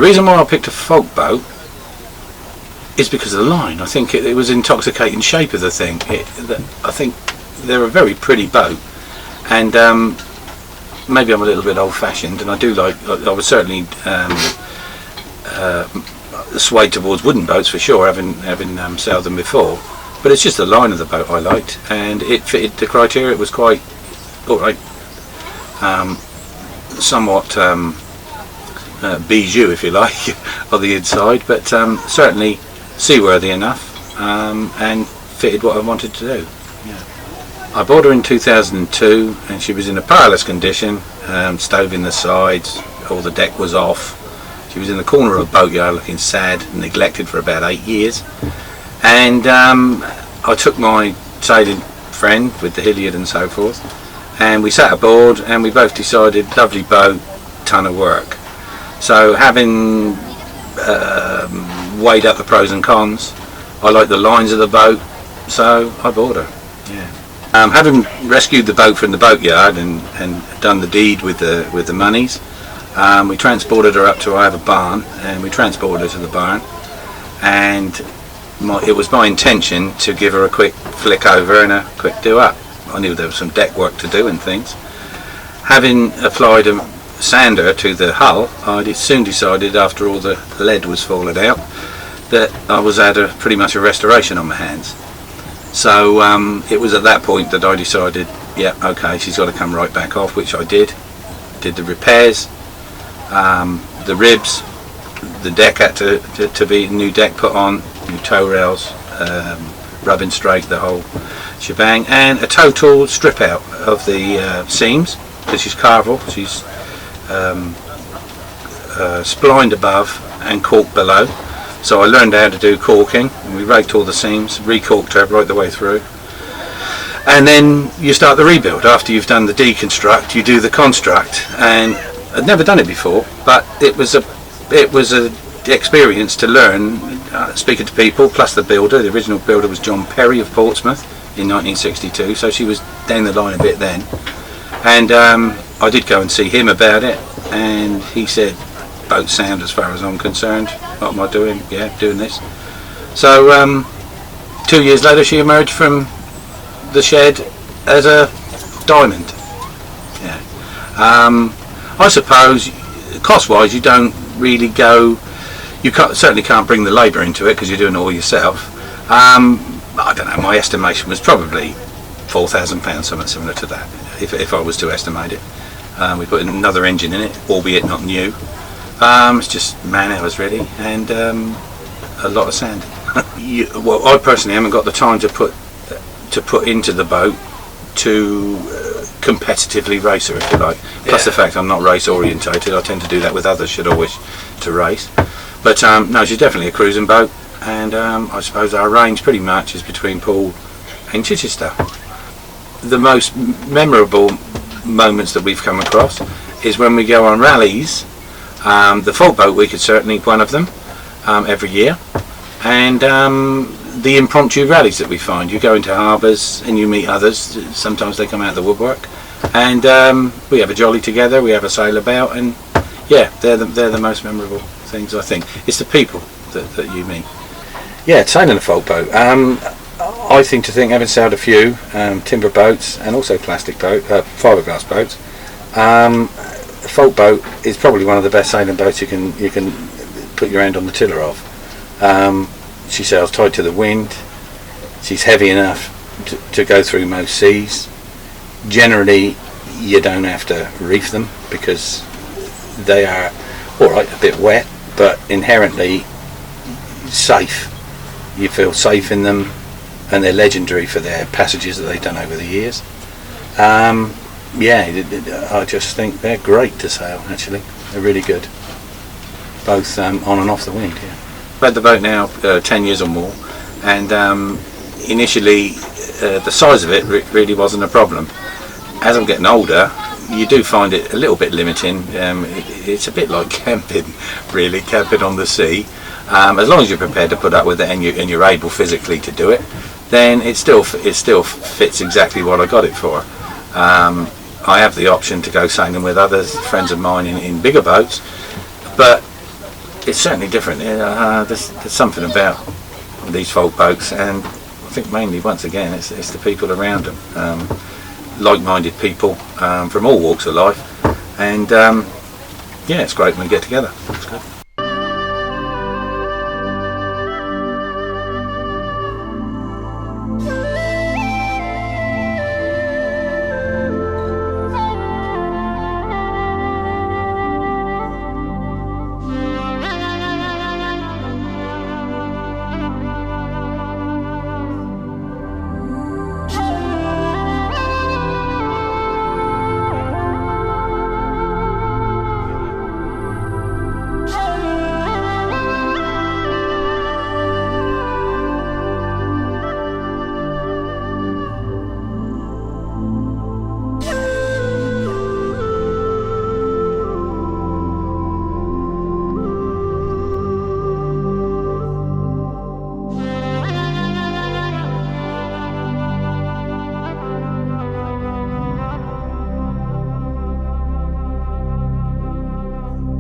reason why I picked a folk boat is because of the line. I think it was intoxicating shape of the thing. I think they're a very pretty boat, and maybe I'm a little bit old-fashioned, and I do like. I was certainly swayed towards wooden boats for sure, having sailed them before. But it's just the line of the boat I liked, and it fitted the criteria. It was quite all right, somewhat bijou, if you like, on the inside, but certainly seaworthy enough, and fitted what I wanted to do. Yeah. I bought her in 2002, and she was in a parlous condition, stove in the sides, all the deck was off. She was in the corner of a boatyard looking sad and neglected for about 8 years. And I took my sailing friend with the Hilliard and so forth, and we sat aboard and we both decided, lovely boat, ton of work. So having weighed up the pros and cons, I liked the lines of the boat, so I bought her. Yeah. Having rescued the boat from the boatyard and done the deed with the monies, we transported her up to, I have a barn, and we transported her to the barn, and it was my intention to give her a quick flick over and a quick do up. I knew there was some deck work to do and things. Having applied a sander to the hull, I soon decided, after all the lead was falling out, that I was at pretty much a restoration on my hands. So it was at that point that I decided, yeah, okay, she's got to come right back off, which I did. Did the repairs, the ribs, the deck had to be new deck put on, new tow rails, rubbing straight, the whole shebang, and a total strip out of the seams, because she's carvel, she's splined above and corked below. So I learned how to do corking, and we raked all the seams, recorked her right the way through. And then you start the rebuild. After you've done the deconstruct, you do the construct, and I'd never done it before, but it was a experience to learn, speaking to people, plus the builder. The original builder was John Perry of Portsmouth in 1962, so she was down the line a bit then. And I did go and see him about it, and he said, boat sound as far as I'm concerned. What am I doing? Yeah, doing this. So 2 years later she emerged from the shed as a diamond. Yeah. I suppose cost-wise you don't really go, certainly can't bring the labour into it because you're doing it all yourself. I don't know, my estimation was probably £4,000, something similar to that, if I was to estimate it. We put another engine in it, albeit not new. It's just man hours really, and a lot of sand. Well, I personally haven't got the time to put into the boat to competitively race her, if you like. Plus the fact I'm not race orientated, I tend to do that with others should I wish to race. But no, she's definitely a cruising boat, and I suppose our range pretty much is between Poole and Chichester. The most memorable moments that we've come across is when we go on rallies. The Folkboat Week is certainly one of them every year, and the impromptu rallies that we find. You go into harbours and you meet others, sometimes they come out of the woodwork, and we have a jolly together, we have a sail about, and yeah, they're the most memorable things, I think. It's the people that you meet. Yeah, sailing a folk boat. I think, having sailed a few timber boats and also plastic fiberglass boats, a folk boat is probably one of the best sailing boats you can put your hand on the tiller of. She sails tight to the wind. She's heavy enough to go through most seas. Generally, you don't have to reef them because they are all right, a bit wet, but inherently safe. You feel safe in them, and they're legendary for their passages that they've done over the years. Yeah, I just think they're great to sail, actually. They're really good, both on and off the wind. Yeah. I've had the boat now 10 years or more, and initially the size of it really wasn't a problem. As I'm getting older, you do find it a little bit limiting. It's a bit like camping, really, camping on the sea. As long as you're prepared to put up with it and you're able physically to do it, then it still fits exactly what I got it for. I have the option to go sailing with other friends of mine in bigger boats, but It's certainly different. There's something about these folk boats, and I think mainly, once again, it's the people around them, like-minded people from all walks of life, and yeah, it's great when we get together. It's good.